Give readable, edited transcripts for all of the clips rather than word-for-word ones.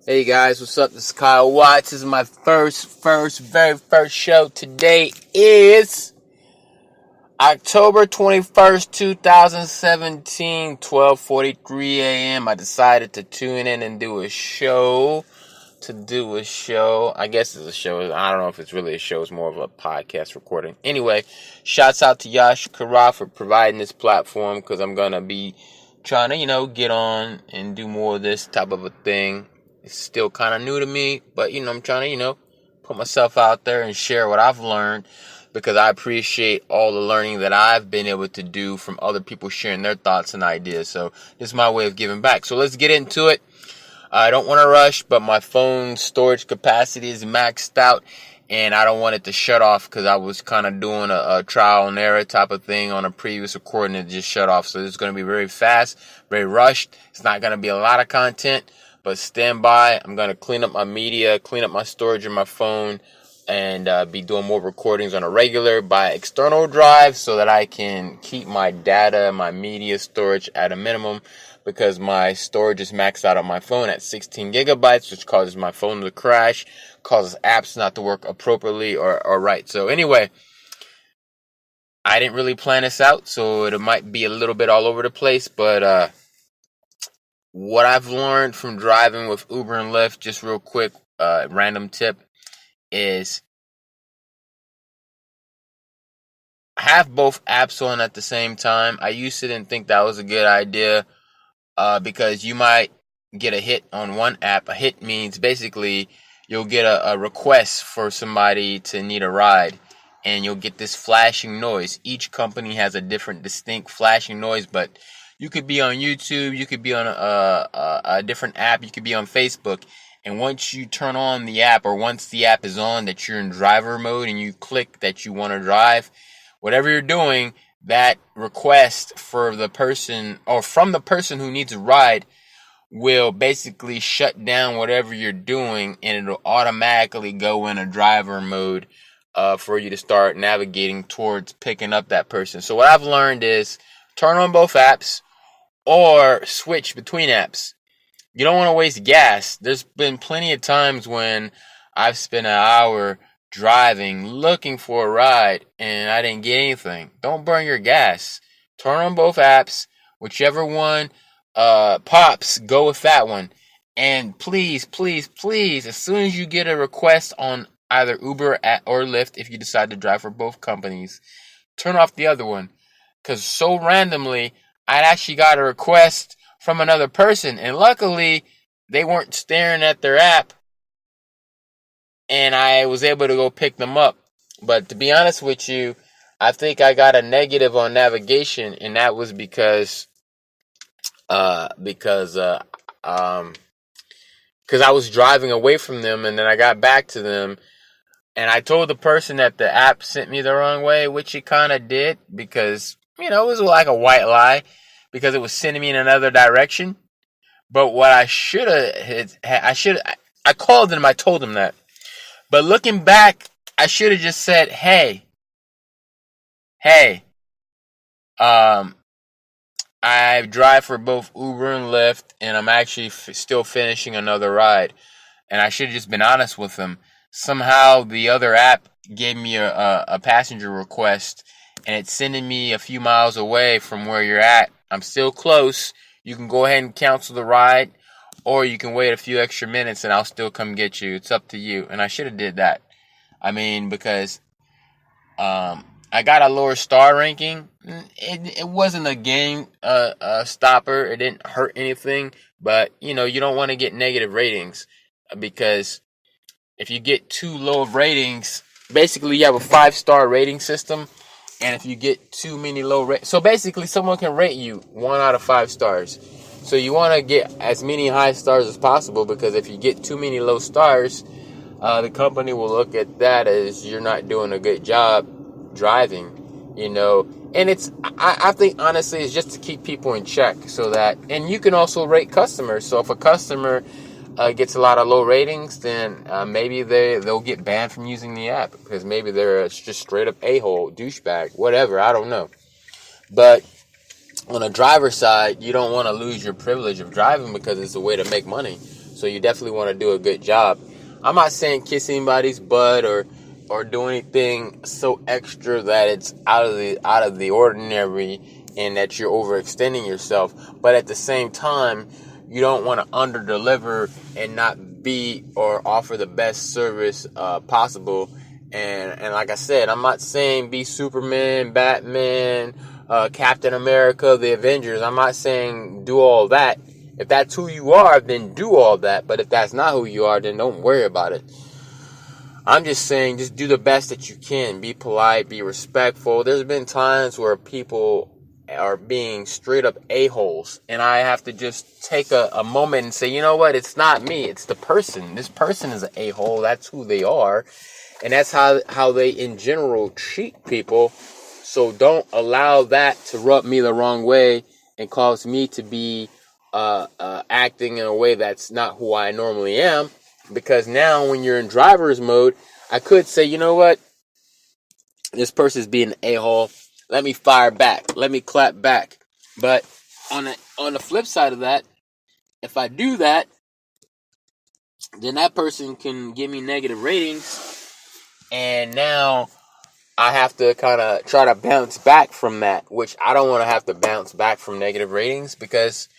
Hey guys, what's up? This is Kyle Watts. This is my very first show. Today is October 21st, 2017, 12:43 a.m. I decided to tune in and do a show. I guess it's a show. I don't know if it's really a show. It's more of a podcast recording. Anyway, shouts out to Yash Kara for providing this platform because I'm going to be trying to, get on and do more of this type of a thing. It's still kind of new to me, but, I'm trying to, put myself out there and share what I've learned because I appreciate all the learning that I've been able to do from other people sharing their thoughts and ideas. So this is my way of giving back. So let's get into it. I don't want to rush, but my phone storage capacity is maxed out, and I don't want it to shut off because I was kind of doing a trial and error type of thing on a previous recording and it just shut off. So this is going to be very fast, very rushed. It's not going to be a lot of content, but stand by. I'm going to clean up my media, clean up my storage in my phone, and be doing more recordings on a regular by external drive so that I can keep my data, my media storage at a minimum, because my storage is maxed out on my phone at 16 gigabytes, which causes my phone to crash, causes apps not to work appropriately or right. So anyway, I didn't really plan this out, so it might be a little bit all over the place, but what I've learned from driving with Uber and Lyft, just real quick, random tip, is have both apps on at the same time. I used to didn't think that was a good idea, because you might get a hit on one app. A hit means basically you'll get a request for somebody to need a ride, and you'll get this flashing noise. Each company has a different distinct flashing noise, but you could be on YouTube, you could be on a different app, you could be on Facebook, and once you turn on the app, or once the app is on that you're in driver mode and you click that you want to drive, whatever you're doing, that request for the person or from the person who needs a ride will basically shut down whatever you're doing, and it'll automatically go in a driver mode for you to start navigating towards picking up that person. So what I've learned is turn on both apps or switch between apps. You don't want to waste gas. There's been plenty of times when I've spent an hour driving, looking for a ride, and I didn't get anything. Don't burn your gas. Turn on both apps. Whichever one pops, go with that one. And please, as soon as you get a request on either Uber or Lyft, if you decide to drive for both companies, turn off the other one. Because so randomly, I actually got a request from another person, and luckily, they weren't staring at their app, and I was able to go pick them up. But to be honest with you, I think I got a negative on navigation, and that was because I was driving away from them, and then I got back to them, and I told the person that the app sent me the wrong way, which it kind of did, because it was like a white lie, because it was sending me in another direction. But what I should have, I called them, I told them that. But looking back, I should have just said, hey, I drive for both Uber and Lyft, and I'm actually still finishing another ride. And I should have just been honest with them. Somehow the other app gave me a passenger request, and it's sending me a few miles away from where you're at. I'm still close. You can go ahead and cancel the ride, or you can wait a few extra minutes and I'll still come get you. It's up to you. And I should have did that. Because I got a lower star ranking. It wasn't a game stopper. It didn't hurt anything. But, you don't want to get negative ratings, because if you get too low of ratings, basically you have a 5-star rating system. And if you get too many low ratings, so basically someone can rate you 1 out of 5 stars. So you want to get as many high stars as possible, because if you get too many low stars, the company will look at that as you're not doing a good job driving, And I think honestly it's just to keep people in check, so that, and you can also rate customers. So if a customer gets a lot of low ratings, then maybe they'll get banned from using the app, because maybe they're just straight up a-hole, douchebag, whatever, I don't know. But on a driver's side, you don't want to lose your privilege of driving, because it's a way to make money. So you definitely want to do a good job. I'm not saying kiss anybody's butt or do anything so extra that it's out of the ordinary and that you're overextending yourself. But at the same time, you don't want to underdeliver and not be or offer the best service possible. And like I said, I'm not saying be Superman, Batman, Captain America, the Avengers. I'm not saying do all that. If that's who you are, then do all that. But if that's not who you are, then don't worry about it. I'm just saying, just do the best that you can. Be polite, be respectful. There's been times where people are being straight up a-holes. And I have to just take a moment and say, you know what? It's not me. It's the person. This person is an a-hole. That's who they are. And that's how they, in general, treat people. So don't allow that to rub me the wrong way and cause me to be acting in a way that's not who I normally am. Because now when you're in driver's mode, I could say, you know what? This person's being an a-hole. Let me fire back. Let me clap back. But on the flip side of that, if I do that, then that person can give me negative ratings. And now I have to kind of try to bounce back from that, which I don't want to have to bounce back from negative ratings because,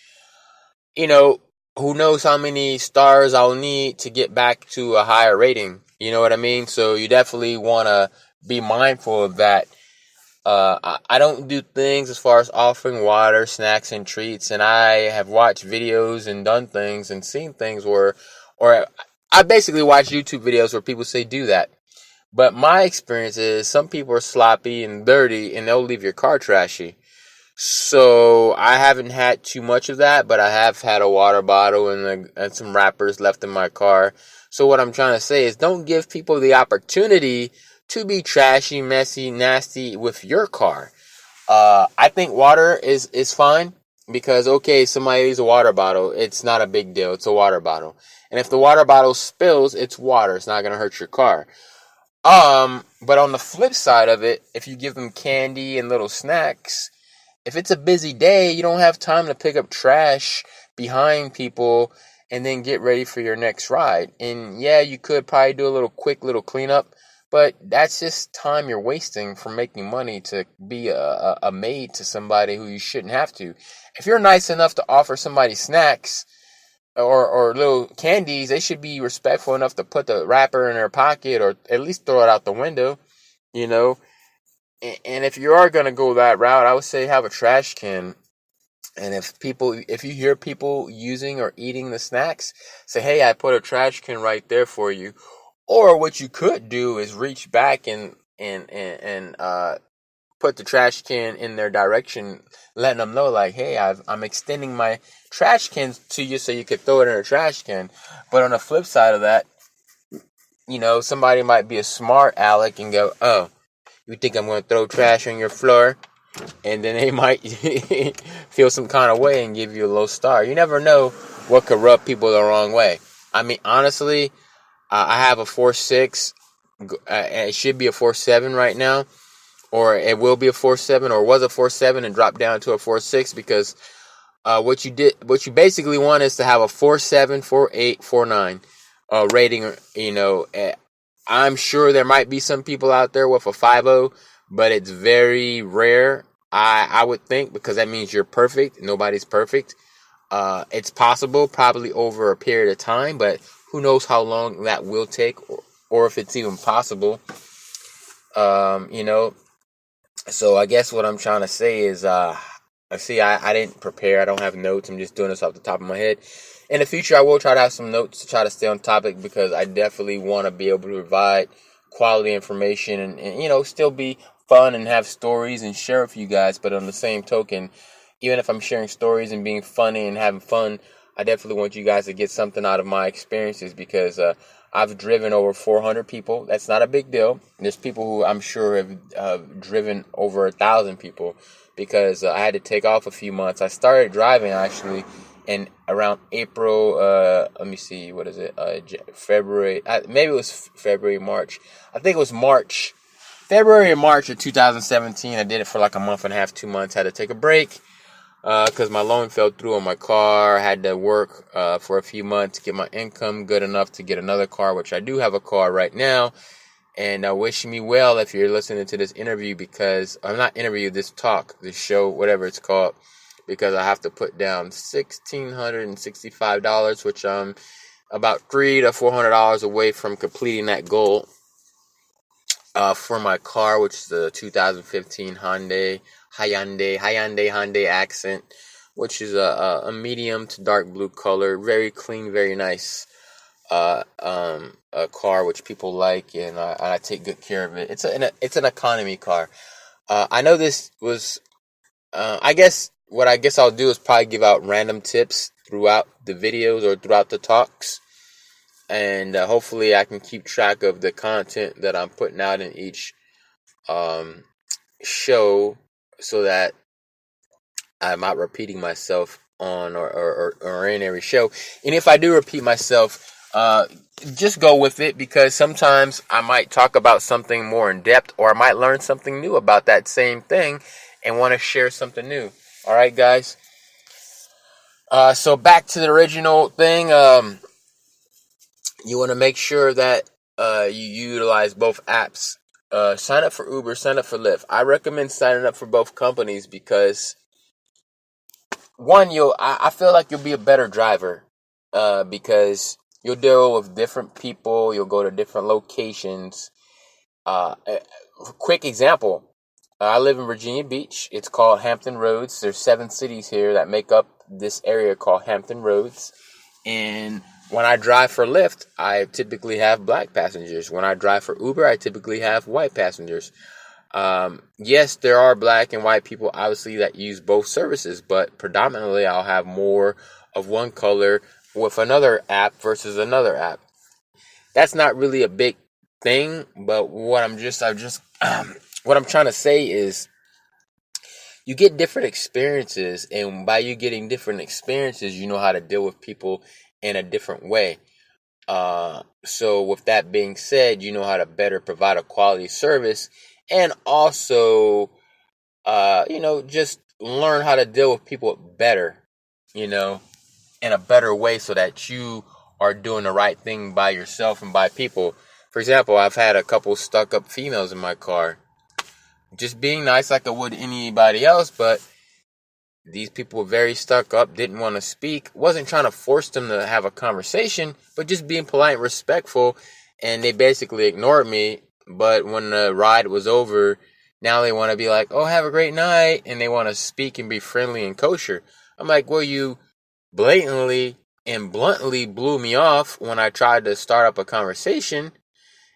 you know, who knows how many stars I'll need to get back to a higher rating. You know what I mean? So you definitely want to be mindful of that. I don't do things as far as offering water, snacks, and treats. And I have watched videos and done things and seen things or I basically watch YouTube videos where people say do that. But my experience is some people are sloppy and dirty and they'll leave your car trashy. So I haven't had too much of that, but I have had a water bottle and some wrappers left in my car. So what I'm trying to say is don't give people the opportunity to be trashy, messy, nasty with your car. I think water is fine because, okay, somebody needs a water bottle. It's not a big deal. It's a water bottle. And if the water bottle spills, it's water. It's not going to hurt your car. But on the flip side of it, if you give them candy and little snacks, if it's a busy day, you don't have time to pick up trash behind people and then get ready for your next ride. And yeah, you could probably do a quick little cleanup, but that's just time you're wasting from making money to be a maid to somebody who you shouldn't have to. If you're nice enough to offer somebody snacks or little candies, they should be respectful enough to put the wrapper in their pocket or at least throw it out the window, you know. And if you are going to go that route, I would say have a trash can. And if you hear people using or eating the snacks, say, hey, I put a trash can right there for you. Or what you could do is reach back and put the trash can in their direction, letting them know, like, hey, I'm extending my trash can to you so you could throw it in a trash can. But on the flip side of that, you know, somebody might be a smart aleck and go, oh, you think I'm going to throw trash on your floor? And then they might feel some kind of way and give you a low star. You never know what could rub people the wrong way. I mean, honestly, I have a 4.6. It should be a 4.7 right now. Or it will be a 4.7 or was a 4.7 and dropped down to a 4.6 because what you basically want is to have a 4.7, 4.8, 4.9 rating. You know, I'm sure there might be some people out there with a 5.0, but it's very rare. I would think because that means you're perfect. Nobody's perfect. It's possible, probably over a period of time, but who knows how long that will take or if it's even possible. You know. So I guess what I'm trying to say is, I didn't prepare. I don't have notes. I'm just doing this off the top of my head. In the future, I will try to have some notes to try to stay on topic because I definitely want to be able to provide quality information and you know, still be fun and have stories and share with you guys. But on the same token, even if I'm sharing stories and being funny and having fun, I definitely want you guys to get something out of my experiences because I've driven over 400 people. That's not a big deal. There's people who I'm sure have driven over 1,000 people because I had to take off a few months. I started driving actually in around April. Let me see, what is it? February. Maybe it was February, March. I think it was March. February or March of 2017. I did it for like a month and a half, 2 months. Had to take a break. because my loan fell through on my car. I had to work for a few months to get my income good enough to get another car, which I do have a car right now. And wish me well if you're listening to this interview, because I'm not interview, this talk, this show, whatever it's called, because I have to put down $1,665, which I'm about $300 to $400 away from completing that goal for my car, which is the 2015 Hyundai Accent, which is a medium to dark blue color, very clean, very nice a car which people like, and I take good care of it. It's an economy car. I know this was I guess I'll do is probably give out random tips throughout the videos or throughout the talks, and hopefully I can keep track of the content that I'm putting out in each show, so that I'm not repeating myself on or in every show. And if I do repeat myself, just go with it, because sometimes I might talk about something more in depth, or I might learn something new about that same thing and want to share something new. All right, guys. So back to the original thing. You want to make sure that you utilize both apps. Sign up for Uber, sign up for Lyft. I recommend signing up for both companies because, one, I feel like you'll be a better driver because you'll deal with different people. You'll go to different locations. Quick example. I live in Virginia Beach. It's called Hampton Roads. There's 7 cities here that make up this area called Hampton Roads. And when I drive for Lyft, I typically have black passengers. When I drive for Uber, I typically have white passengers. Yes, there are black and white people, obviously, that use both services, but predominantly I'll have more of one color with another app versus another app. That's not really a big thing, but what I'm trying to say is you get different experiences, and by you getting different experiences, you know how to deal with people in a different way. So with that being said, you know how to better provide a quality service, and also, just learn how to deal with people better, in a better way, so that you are doing the right thing by yourself and by people. For example, I've had a couple stuck up females in my car. Just being nice like I would anybody else, but these people were very stuck up, didn't want to speak, wasn't trying to force them to have a conversation, but just being polite and respectful, and they basically ignored me. But when the ride was over, now they want to be like, oh, have a great night, and they want to speak and be friendly and kosher. I'm like, well, you blatantly and bluntly blew me off when I tried to start up a conversation,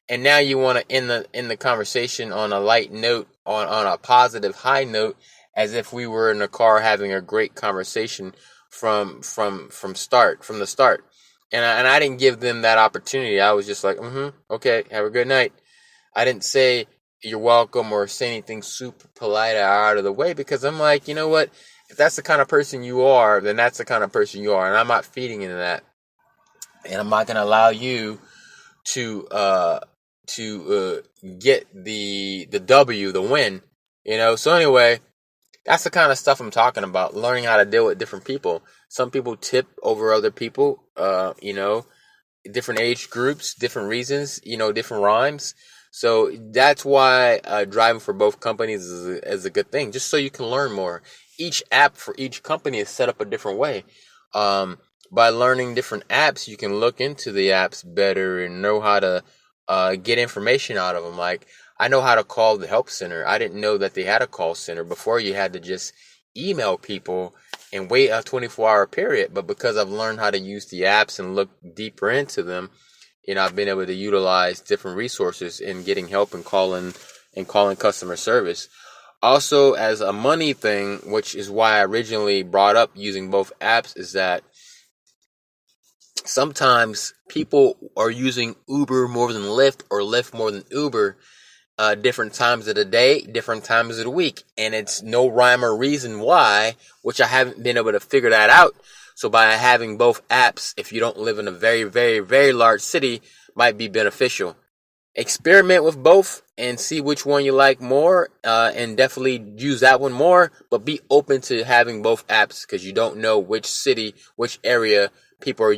and now you want to end the conversation on a light note, on a positive high note, as if we were in the car having a great conversation from the start. And I didn't give them that opportunity. I was just like, okay, have a good night. I didn't say you're welcome or say anything super polite or out of the way, because I'm like, you know what? If that's the kind of person you are, then that's the kind of person you are, and I'm not feeding into that. And I'm not going to allow you to get the W, the win, So anyway, that's the kind of stuff I'm talking about, learning how to deal with different people. Some people tip over other people, different age groups, different reasons, different rhymes. So that's why driving for both companies is a good thing, just so you can learn more. Each app for each company is set up a different way. By learning different apps, you can look into the apps better and know how to get information out of them. Like, I know how to call the help center. I didn't know that they had a call center. Before, you had to just email people and wait a 24-hour period. But because I've learned how to use the apps and look deeper into them, I've been able to utilize different resources in getting help and calling customer service. Also, as a money thing, which is why I originally brought up using both apps, is that sometimes people are using Uber more than Lyft, or Lyft more than Uber, different times of the day, different times of the week. And it's no rhyme or reason why, which I haven't been able to figure that out. So by having both apps, if you don't live in a very, very, very large city, might be beneficial. experiment with both and see which one you like more, and definitely use that one more, but be open to having both apps because you don't know which city, which area people are